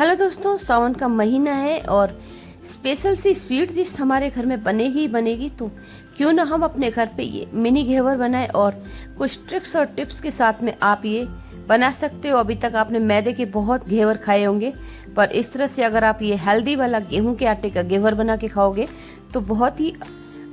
Hello दोस्तों, सावन का महीना है और स्पेशल सी स्वीट डिश हमारे घर में बनेगी ही बनेगी। तो क्यों ना हम अपने घर पे ये मिनी घेवर बनाएं और कुछ ट्रिक्स और टिप्स के साथ में आप ये बना सकते हो। अभी तक आपने मैदे के बहुत घेवर खाए होंगे, पर इस तरह से अगर आप ये हेल्दी वाला गेहूं के आटे का घेवर बना के खाओगे तो बहुत ही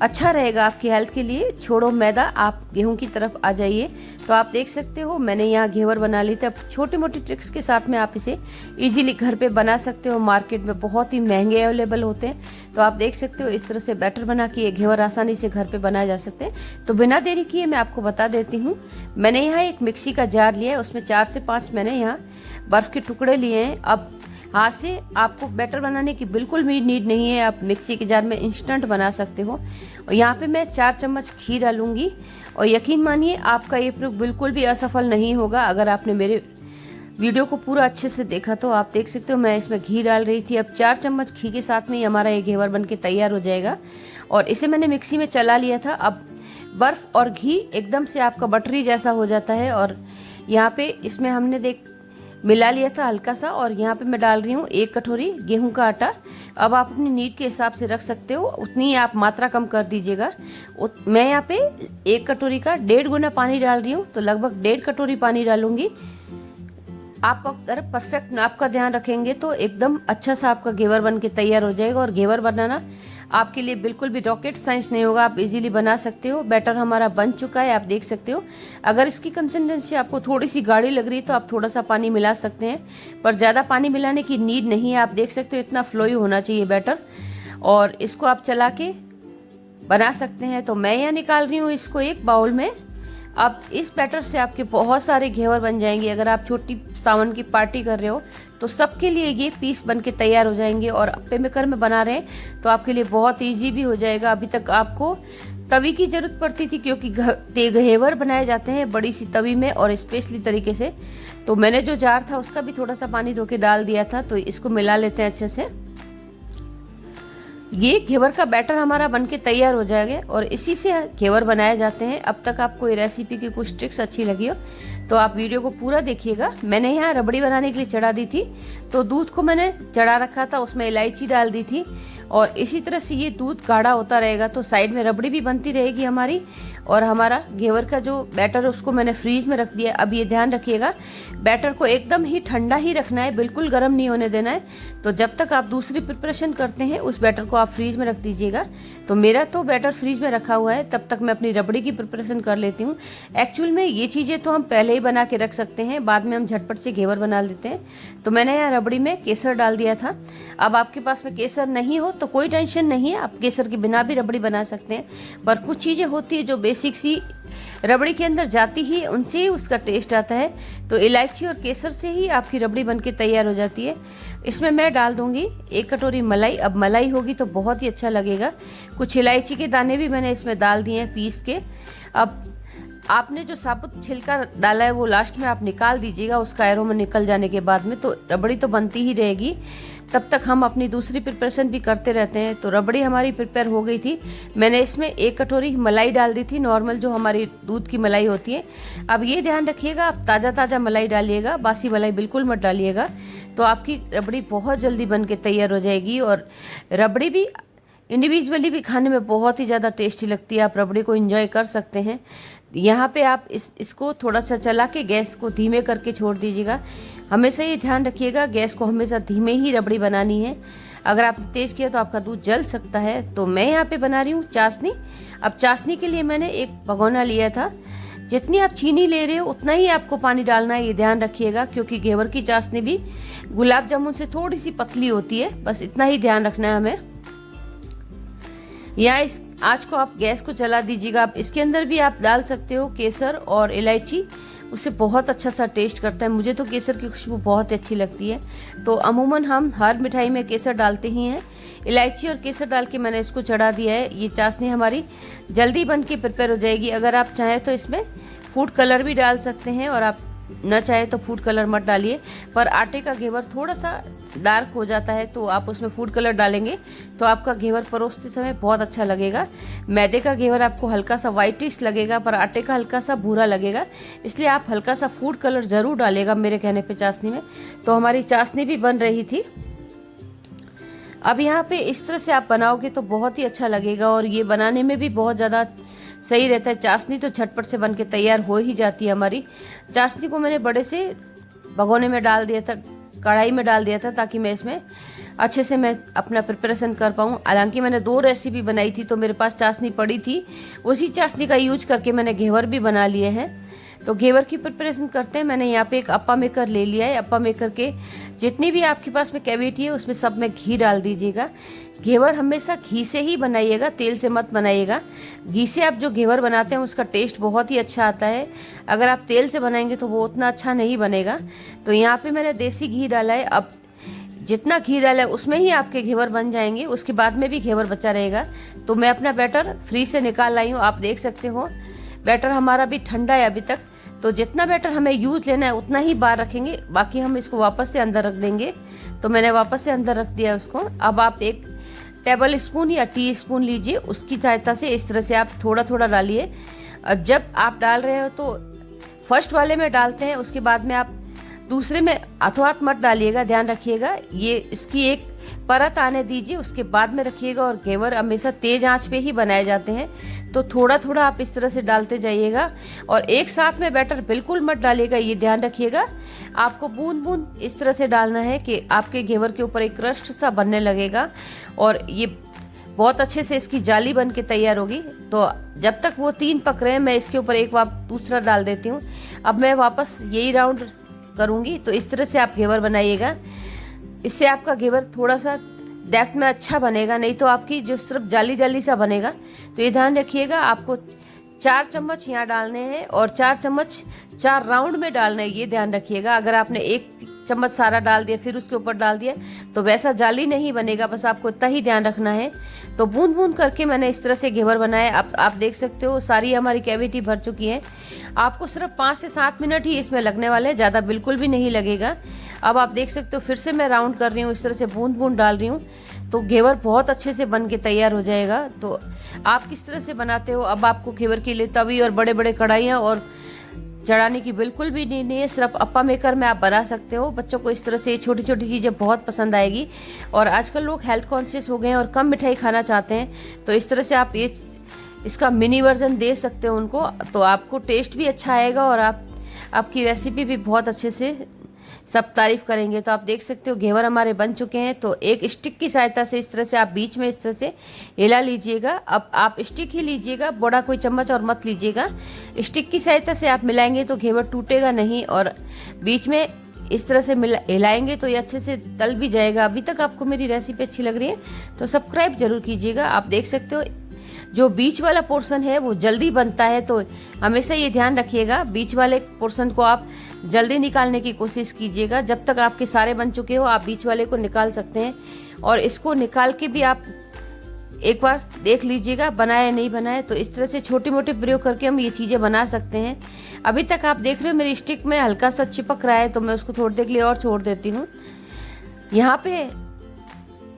अच्छा रहेगा आपकी हेल्थ के लिए। छोड़ो मैदा, आप गेहूं की तरफ आ जाइए। तो आप देख सकते हो मैंने यहाँ घेवर बना ली थी। अब छोटी मोटी ट्रिक्स के साथ में आप इसे इजीली घर पे बना सकते हो। मार्केट में बहुत ही महंगे अवेलेबल होते हैं। तो आप देख सकते हो इस तरह से बैटर बना के ये घेवर आसानी से घर पे बनाए जा सकते हैं। तो बिना देरी किए मैं आपको बता देती हूँ। मैंने यहाँ एक मिक्सी का जार लिया है, उसमें 4 से 5 मैंने यहाँ बर्फ के टुकड़े लिए हैं। अब हाथ से आपको बैटर बनाने की बिल्कुल भी नीड नहीं है, आप मिक्सी के जार में इंस्टेंट बना सकते हो। और यहाँ पे मैं 4 चम्मच घी डालूंगी और यकीन मानिए आपका ये प्रयोग बिल्कुल भी असफल नहीं होगा। अगर आपने मेरे वीडियो को पूरा अच्छे से देखा तो आप देख सकते हो मैं इसमें घी डाल रही थी। अब 4 चम्मच घी के साथ में ही हमारा ये घेवर बन के तैयार हो जाएगा और इसे मैंने मिक्सी में चला लिया था। अब बर्फ और घी एकदम से आपका बटरी जैसा हो जाता है और यहाँ पे इसमें हमने मिला लिया था हल्का सा। और यहाँ पे मैं डाल रही हूँ 1 कटोरी गेहूं का आटा। अब आप अपनी नीड के हिसाब से रख सकते हो, उतनी ही आप मात्रा कम कर दीजिएगा। मैं यहाँ पे 1 कटोरी का 1.5 गुना पानी डाल रही हूँ, तो लगभग 1.5 कटोरी पानी डालूंगी। आप अगर परफेक्ट नाप का ध्यान रखेंगे तो एकदम अच्छा सा आपका घेवर बन के तैयार हो जाएगा। और घेवर बनाना आपके लिए बिल्कुल भी रॉकेट साइंस नहीं होगा, आप इजीली बना सकते हो। बैटर हमारा बन चुका है, आप देख सकते हो। अगर इसकी कंसिस्टेंसी आपको थोड़ी सी गाढ़ी लग रही है तो आप थोड़ा सा पानी मिला सकते हैं, पर ज़्यादा पानी मिलाने की नीड नहीं है। आप देख सकते हो इतना फ्लोई होना चाहिए बैटर, और इसको आप चला के बना सकते हैं। तो मैं यहाँ निकाल रही हूँ इसको एक बाउल में। अब इस बैटर से आपके बहुत सारे घेवर बन जाएंगे। अगर आप छोटी सावन की पार्टी कर रहे हो तो सबके लिए ये पीस बन के तैयार हो जाएंगे। और अप्पे मेकर में बना रहे हैं तो आपके लिए बहुत इजी भी हो जाएगा। अभी तक आपको तवी की जरूरत पड़ती थी क्योंकि घेवर बनाए जाते हैं बड़ी सी तवी में और स्पेशली तरीके से। तो मैंने जो जार था उसका भी थोड़ा सा पानी धो के डाल दिया था। तो इसको मिला लेते हैं अच्छे से। ये घेवर का बैटर हमारा बनके तैयार हो जाएगा और इसी से घेवर बनाए जाते हैं। अब तक आपको ये रेसिपी की कुछ ट्रिक्स अच्छी लगी हो तो आप वीडियो को पूरा देखिएगा। मैंने यहाँ रबड़ी बनाने के लिए चढ़ा दी थी, तो दूध को मैंने चढ़ा रखा था, उसमें इलायची डाल दी थी। और इसी तरह से ये दूध गाढ़ा होता रहेगा तो साइड में रबड़ी भी बनती रहेगी हमारी। और हमारा घेवर का जो बैटर है उसको मैंने फ्रीज में रख दिया। अब ये ध्यान रखिएगा बैटर को एकदम ही ठंडा ही रखना है, बिल्कुल गर्म नहीं होने देना है। तो जब तक आप दूसरी प्रिपरेशन करते हैं उस बैटर को आप फ्रीज में रख दीजिएगा। तो मेरा तो बैटर फ्रीज में रखा हुआ है, तब तक मैं अपनी रबड़ी की प्रिपरेशन कर लेती हूँ। एक्चुअल में ये चीज़ें तो हम पहले ही बना के रख सकते हैं, बाद में हम झटपट से घेवर बना लेते हैं। तो मैंने यहाँ रबड़ी में केसर डाल दिया था। अब आपके पास में केसर नहीं हो तो कोई टेंशन नहीं है, आप केसर के बिना भी रबड़ी बना सकते हैं। पर कुछ चीज़ें होती है जो बेसिक सी रबड़ी के अंदर जाती ही उनसे ही उसका टेस्ट आता है। तो इलायची और केसर से ही आपकी रबड़ी बनके तैयार हो जाती है। इसमें मैं डाल दूंगी 1 कटोरी मलाई। अब मलाई होगी तो बहुत ही अच्छा लगेगा। कुछ इलायची के दाने भी मैंने इसमें डाल दिए हैं पीस के। अब आपने जो साबुत छिलका डाला है वो लास्ट में आप निकाल दीजिएगा, उसका एरोमा निकल जाने के बाद में। तो रबड़ी तो बनती ही रहेगी, तब तक हम अपनी दूसरी प्रिपरेशन भी करते रहते हैं। तो रबड़ी हमारी प्रिपेयर हो गई थी। मैंने इसमें 1 कटोरी मलाई डाल दी थी, नॉर्मल जो हमारी दूध की मलाई होती है। अब ये ध्यान रखिएगा आप ताज़ा मलाई डालिएगा, बासी मलाई बिल्कुल मत डालिएगा। तो आपकी रबड़ी बहुत जल्दी बन के तैयार हो जाएगी। और रबड़ी भी इंडिविजुअली भी खाने में बहुत ही ज़्यादा टेस्टी लगती है, आप रबड़ी को एंजॉय कर सकते हैं। यहाँ पे आप इसको थोड़ा सा चला के गैस को धीमे करके छोड़ दीजिएगा। हमेशा ये ध्यान रखिएगा गैस को हमेशा धीमे ही रबड़ी बनानी है। अगर आप तेज़ किया तो आपका दूध जल सकता है। तो मैं यहाँ पे बना रही हूँ चाशनी। अब चाशनी के लिए मैंने एक भगोना लिया था। जितनी आप चीनी ले रहे हो उतना ही आपको पानी डालना है, ये ध्यान रखिएगा, क्योंकि घेवर की चाशनी भी गुलाब जामुन से थोड़ी सी पतली होती है। बस इतना ही ध्यान रखना है हमें। या इस आँच को आप गैस को जला दीजिएगा। आप इसके अंदर भी आप डाल सकते हो केसर और इलायची, उससे बहुत अच्छा सा टेस्ट करता है। मुझे तो केसर की खुशबू बहुत अच्छी लगती है। तो अमूमन हम हर मिठाई में केसर डालते ही हैं। इलायची और केसर डाल के मैंने इसको चढ़ा दिया है। ये चाशनी हमारी जल्दी बन के प्रिपेयर हो जाएगी। अगर आप चाहें तो इसमें फूड कलर भी डाल सकते हैं और आप न चाहे तो फूड कलर मत डालिए, पर आटे का घेवर थोड़ा सा डार्क हो जाता है तो आप उसमें फूड कलर डालेंगे तो आपका घेवर परोसते समय बहुत अच्छा लगेगा। मैदे का घेवर आपको हल्का सा वाइटिश लगेगा, पर आटे का हल्का सा भूरा लगेगा, इसलिए आप हल्का सा फूड कलर ज़रूर डालेगा मेरे कहने पे चाशनी में। तो हमारी चाशनी भी बन रही थी। अब यहाँ पे इस तरह से आप बनाओगे तो बहुत ही अच्छा लगेगा और ये बनाने में भी बहुत ज़्यादा सही रहता है। चाशनी तो झटपट से बन के तैयार हो ही जाती है हमारी। चाशनी को मैंने बड़े से भगोने में डाल दिया था, कढ़ाई में डाल दिया था, ताकि मैं इसमें अच्छे से मैं अपना प्रिपरेशन कर पाऊँ। हालांकि मैंने 2 रेसिपी बनाई थी तो मेरे पास चाशनी पड़ी थी, उसी चाशनी का यूज करके मैंने घेवर भी बना लिए हैं। तो घेवर की प्रिपरेशन करते हैं। मैंने यहाँ पे एक अप्पा मेकर ले लिया है। अप्पा मेकर के जितनी भी आपके पास में कैविटी है उसमें सब में घी डाल दीजिएगा। घेवर हमेशा घी से ही बनाइएगा, तेल से मत बनाइएगा। घी से आप जो घेवर बनाते हैं उसका टेस्ट बहुत ही अच्छा आता है। अगर आप तेल से बनाएंगे तो वो उतना अच्छा नहीं बनेगा। तो यहाँ पे मैंने देसी घी डाला है। अब जितना घी डाला है उसमें ही आपके घेवर बन जाएंगे, उसके बाद में भी घेवर बचा रहेगा। तो मैं अपना बैटर फ्रीज से निकाल लाई हूँ, आप देख सकते हो। बैटर हमारा भी ठंडा है अभी तक, तो जितना बैटर हमें यूज लेना है उतना ही बाहर रखेंगे, बाकी हम इसको वापस से अंदर रख देंगे। तो मैंने वापस से अंदर रख दिया उसको। अब आप 1 टेबल स्पून या टी स्पून लीजिए, उसकी सहायता से इस तरह से आप थोड़ा थोड़ा डालिए। अब जब आप डाल रहे हो तो फर्स्ट वाले में डालते हैं, उसके बाद में आप दूसरे में हाथों हाथ मत डालिएगा, ध्यान रखिएगा। ये इसकी एक परत आने दीजिए, उसके बाद में रखिएगा। और घेवर हमेशा तेज आंच पे ही बनाए जाते हैं, तो थोड़ा थोड़ा आप इस तरह से डालते जाइएगा। और एक साथ में बैटर बिल्कुल मत डालिएगा, ये ध्यान रखिएगा। आपको बूंद बूंद इस तरह से डालना है कि आपके घेवर के ऊपर एक क्रस्ट सा बनने लगेगा और ये बहुत अच्छे से इसकी जाली बन के तैयार होगी। तो जब तक वो 3 पक रहे हैं मैं इसके ऊपर एक दूसरा डाल देती हूँ। अब मैं वापस यही राउंड करूँगी। तो इस तरह से आप घेवर बनाइएगा, इससे आपका घेवर थोड़ा सा डेप्थ में अच्छा बनेगा, नहीं तो आपकी जो सिर्फ जाली जाली सा बनेगा। तो ये ध्यान रखिएगा, आपको 4 चम्मच यहाँ डालने हैं और 4 चम्मच 4 राउंड में डालना है, ये ध्यान रखिएगा। अगर आपने 1 चम्मच सारा डाल दिया फिर उसके ऊपर डाल दिया तो वैसा जाली नहीं बनेगा, बस आपको इतना ही ध्यान रखना है। तो बूंद बूंद करके मैंने इस तरह से घेवर बनाया। अब आप देख सकते हो सारी हमारी कैविटी भर चुकी है। आपको सिर्फ 5 से 7 मिनट ही इसमें लगने वाले हैं, ज़्यादा बिल्कुल भी नहीं लगेगा। अब आप देख सकते हो फिर से मैं राउंड कर रही हूँ, इस तरह से बूंद बूंद डाल रही हूँ, तो घेवर बहुत अच्छे से बन के तैयार हो जाएगा। तो आप किस तरह से बनाते हो, अब आपको घेवर के लिए तवी और बड़े बड़े कढ़ाइयाँ और चढ़ाने की बिल्कुल भी नहीं है, सिर्फ अप्पा मेकर में आप बना सकते हो। बच्चों को इस तरह से छोटी छोटी चीज़ें बहुत पसंद आएगी। और आजकल लोग हेल्थ कॉन्शियस हो गए हैं और कम मिठाई खाना चाहते हैं, तो इस तरह से आप ये इसका मिनी वर्जन दे सकते हो उनको, तो आपको टेस्ट भी अच्छा आएगा और आपकी रेसिपी भी बहुत अच्छे से सब तारीफ करेंगे। तो आप देख सकते हो घेवर हमारे बन चुके हैं। तो एक स्टिक की सहायता से इस तरह से आप बीच में इस तरह से हिला लीजिएगा। अब आप स्टिक ही लीजिएगा, बड़ा कोई चम्मच और मत लीजिएगा। स्टिक की सहायता से आप मिलाएंगे तो घेवर टूटेगा नहीं, और बीच में इस तरह से हिलाएंगे तो ये अच्छे से तल भी जाएगा। अभी तक आपको मेरी रेसिपी अच्छी लग रही है तो सब्सक्राइब जरूर कीजिएगा। आप देख सकते हो जो बीच वाला पोर्शन है वो जल्दी बनता है, तो हमेशा ये ध्यान रखिएगा बीच वाले पोर्शन को आप जल्दी निकालने की कोशिश कीजिएगा। जब तक आपके सारे बन चुके हो आप बीच वाले को निकाल सकते हैं, और इसको निकाल के भी आप एक बार देख लीजिएगा बनाया नहीं बनाया। तो इस तरह से छोटे मोटे प्रयोग करके हम ये चीज़ें बना सकते हैं। अभी तक आप देख रहे हो मेरी स्टिक में हल्का सा चिपक रहा है, तो मैं उसको थोड़ी देर के लिए और छोड़ देती हूँ। यहाँ पे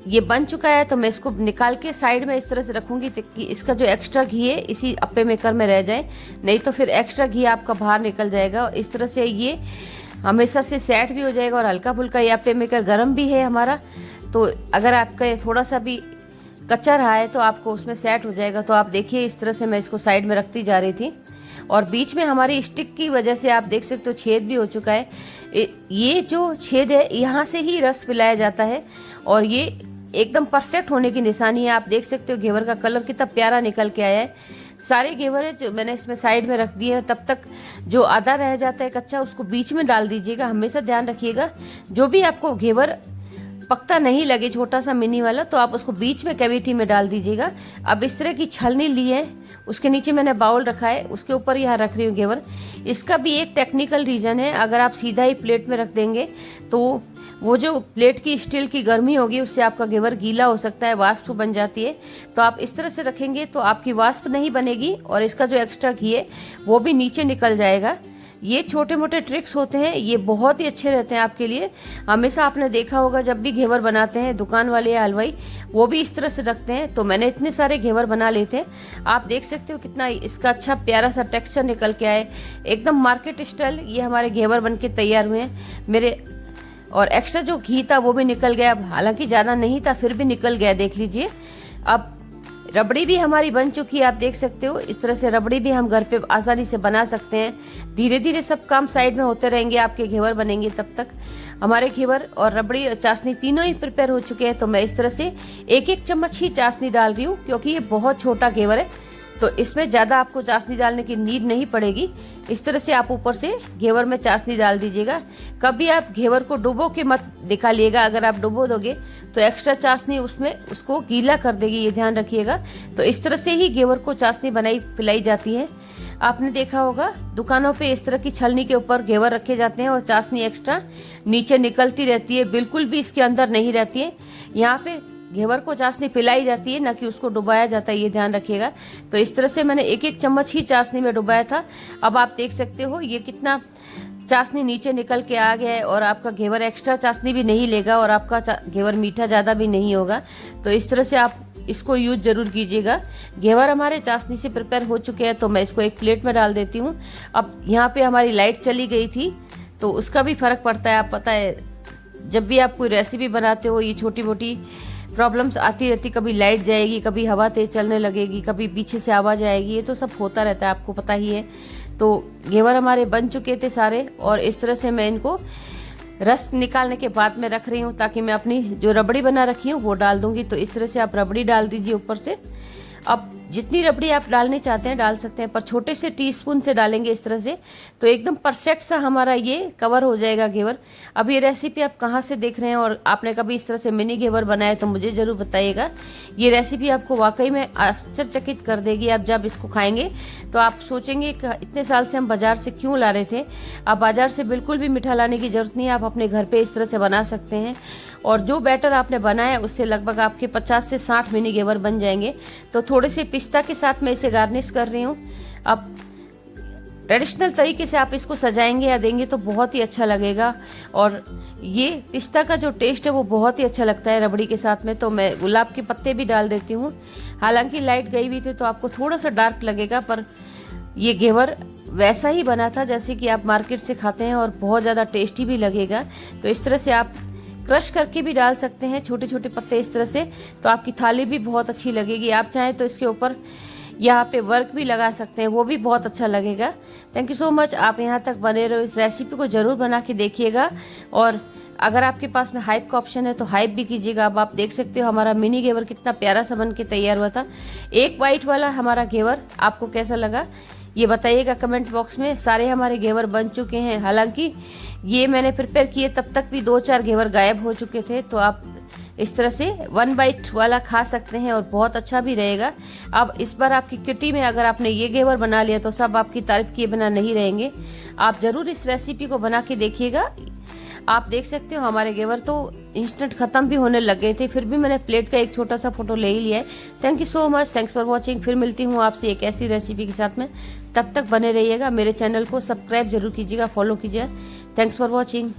ये बन चुका है तो मैं इसको निकाल के साइड में इस तरह से रखूंगी कि इसका जो एक्स्ट्रा घी है इसी अप्पे मेकर में रह जाए, नहीं तो फिर एक्स्ट्रा घी आपका बाहर निकल जाएगा। और इस तरह से ये हमेशा से सेट भी हो जाएगा। और हल्का फुल्का ये अप्पे मेकर गर्म भी है हमारा, तो अगर आपका थोड़ा सा भी कच्चा रहा है तो आपको उसमें सेट हो जाएगा। तो आप देखिए इस तरह से मैं इसको साइड में रखती जा रही थी, और बीच में हमारी स्टिक की वजह से आप देख सकते हो छेद भी हो चुका है। ये जो छेद है यहाँ से ही रस पिलाया जाता है, और ये एकदम परफेक्ट होने की निशानी है। आप देख सकते हो घेवर का कलर कितना प्यारा निकल के आया है। सारे घेवर है जो मैंने इसमें साइड में रख दिए हैं, तब तक जो आधा रह जाता है कच्चा उसको बीच में डाल दीजिएगा। हमेशा ध्यान रखिएगा जो भी आपको घेवर पकता नहीं लगे छोटा सा मिनी वाला, तो आप उसको बीच में कैविटी में डाल दीजिएगा। अब इस तरह की छलनी ली है, उसके नीचे मैंने बाउल रखा है, उसके ऊपर यहाँ रख रही हूँ घेवर। इसका भी एक टेक्निकल रीज़न है, अगर आप सीधा ही प्लेट में रख देंगे तो वो जो प्लेट की स्टील की गर्मी होगी उससे आपका घेवर गीला हो सकता है, वाष्प बन जाती है। तो आप इस तरह से रखेंगे तो आपकी वाष्प नहीं बनेगी, और इसका जो एक्स्ट्रा घी है वो भी नीचे निकल जाएगा। ये छोटे मोटे ट्रिक्स होते हैं, ये बहुत ही अच्छे रहते हैं आपके लिए। हमेशा आपने देखा होगा जब भी घेवर बनाते हैं दुकान वाले या हलवाई, वो भी इस तरह से रखते हैं। तो मैंने इतने सारे घेवर बना लेते हैं, आप देख सकते हो कितना इसका अच्छा प्यारा सा टेक्सचर निकल के आए, एकदम मार्केट स्टाइल ये हमारे घेवर बन के तैयार हुए हैं मेरे। और एक्स्ट्रा जो घी था वो भी निकल गया, हालांकि ज़्यादा नहीं था फिर भी निकल गया, देख लीजिए। अब रबड़ी भी हमारी बन चुकी है, आप देख सकते हो। इस तरह से रबड़ी भी हम घर पे आसानी से बना सकते हैं। धीरे धीरे सब काम साइड में होते रहेंगे, आपके घेवर बनेंगे तब तक। हमारे घेवर और रबड़ी और चाशनी तीनों ही प्रिपेयर हो चुके हैं। तो मैं इस तरह से एक एक चम्मच ही चाशनी डाल रही हूँ, क्योंकि ये बहुत छोटा घेवर है तो इसमें ज़्यादा आपको चाशनी डालने की नीड नहीं पड़ेगी। इस तरह से आप ऊपर से घेवर में चाशनी डाल दीजिएगा। कभी आप घेवर को डुबो के मत निकालिएगा, अगर आप डुबो दोगे तो एक्स्ट्रा चाशनी उसमें उसको गीला कर देगी, ये ध्यान रखिएगा। तो इस तरह से ही घेवर को चाशनी पिलाई जाती है। आपने देखा होगा दुकानों पे इस तरह की छलनी के ऊपर घेवर रखे जाते हैं और चाशनी एक्स्ट्रा नीचे निकलती रहती है, बिल्कुल भी इसके अंदर नहीं रहती है। यहाँ पे घेवर को चाशनी पिलाई जाती है, ना कि उसको डुबाया जाता है, ये ध्यान रखिएगा। तो इस तरह से मैंने एक एक चम्मच ही चाशनी में डुबाया था। अब आप देख सकते हो ये कितना चाशनी नीचे निकल के आ गया है, और आपका घेवर एक्स्ट्रा चाशनी भी नहीं लेगा और आपका घेवर मीठा ज़्यादा भी नहीं होगा। तो इस तरह से आप इसको यूज जरूर कीजिएगा। घेवर हमारे चाशनी से प्रिपेयर हो चुके हैं, तो मैं इसको एक प्लेट में डाल देती हूँ। अब यहाँ पे हमारी लाइट चली गई थी, तो उसका भी फर्क पड़ता है। आप पता है जब भी आप कोई रेसिपी बनाते हो ये छोटी मोटी प्रॉब्लम्स आती रहती, कभी लाइट जाएगी, कभी हवा तेज चलने लगेगी, कभी पीछे से आवाज़ आएगी, ये तो सब होता रहता है, आपको पता ही है। तो घेवर हमारे बन चुके थे सारे, और इस तरह से मैं इनको रस निकालने के बाद में रख रही हूँ, ताकि मैं अपनी जो रबड़ी बना रखी हूँ वो डाल दूंगी। तो इस तरह से आप रबड़ी डाल दीजिए ऊपर से। अब जितनी रबड़ी आप डालनी चाहते हैं डाल सकते हैं, पर छोटे से टीस्पून से डालेंगे इस तरह से, तो एकदम परफेक्ट सा हमारा ये कवर हो जाएगा घेवर। अब ये रेसिपी आप कहाँ से देख रहे हैं और आपने कभी इस तरह से मिनी घेवर बनाए तो मुझे ज़रूर बताइएगा। ये रेसिपी आपको वाकई में आश्चर्यचकित कर देगी। आप जब इसको खाएंगे तो आप सोचेंगे कि इतने साल से हम बाज़ार से क्यों ला रहे थे। आप बाज़ार से बिल्कुल भी मीठा लाने की ज़रूरत नहीं है, आप अपने घर पर इस तरह से बना सकते हैं। और जो बैटर आपने बनाया उससे लगभग आपके 50 से 60 मिनी घेवर बन जाएंगे। तो थोड़े से पिस्ता के साथ मैं इसे गार्निश कर रही हूँ। अब ट्रेडिशनल तरीके से आप इसको सजाएंगे या देंगे तो बहुत ही अच्छा लगेगा, और ये पिस्ता का जो टेस्ट है वो बहुत ही अच्छा लगता है रबड़ी के साथ में। तो मैं गुलाब के पत्ते भी डाल देती हूँ। हालांकि लाइट गई हुई थी तो आपको थोड़ा सा डार्क लगेगा, पर ये घेवर वैसा ही बना था जैसे कि आप मार्केट से खाते हैं, और बहुत ज़्यादा टेस्टी भी लगेगा। तो इस तरह से आप क्रश करके भी डाल सकते हैं छोटे छोटे पत्ते इस तरह से, तो आपकी थाली भी बहुत अच्छी लगेगी। आप चाहें तो इसके ऊपर यहाँ पे वर्क भी लगा सकते हैं, वो भी बहुत अच्छा लगेगा। थैंक यू सो मच, आप यहाँ तक बने रहो, इस रेसिपी को ज़रूर बना के देखिएगा। और अगर आपके पास में हाइप का ऑप्शन है तो हाइप भी कीजिएगा। अब आप देख सकते हो हमारा मिनी घेवर कितना प्यारा सा बन के तैयार हुआ था। एक वाइट वाला हमारा घेवर आपको कैसा लगा ये बताइएगा कमेंट बॉक्स में। सारे हमारे घेवर बन चुके हैं, हालांकि ये मैंने प्रिपेयर किए तब तक भी 2-4 घेवर गायब हो चुके थे। तो आप इस तरह से 1 बाइट वाला खा सकते हैं और बहुत अच्छा भी रहेगा। अब इस बार आपकी किटी में अगर आपने ये घेवर बना लिया तो सब आपकी तारीफ किए बिना नहीं रहेंगे। आप ज़रूर इस रेसिपी को बना के देखिएगा। आप देख सकते हो हमारे घेवर तो इंस्टेंट ख़त्म भी होने लग गए थे, फिर भी मैंने प्लेट का एक छोटा सा फोटो ले ही लिया है। Thank you so much, thanks for watching. फिर मिलती हूँ आपसे एक ऐसी रेसिपी के साथ में, तब तक बने रहिएगा। मेरे चैनल को सब्सक्राइब जरूर कीजिएगा, फॉलो कीजिएगा। Thanks for watching.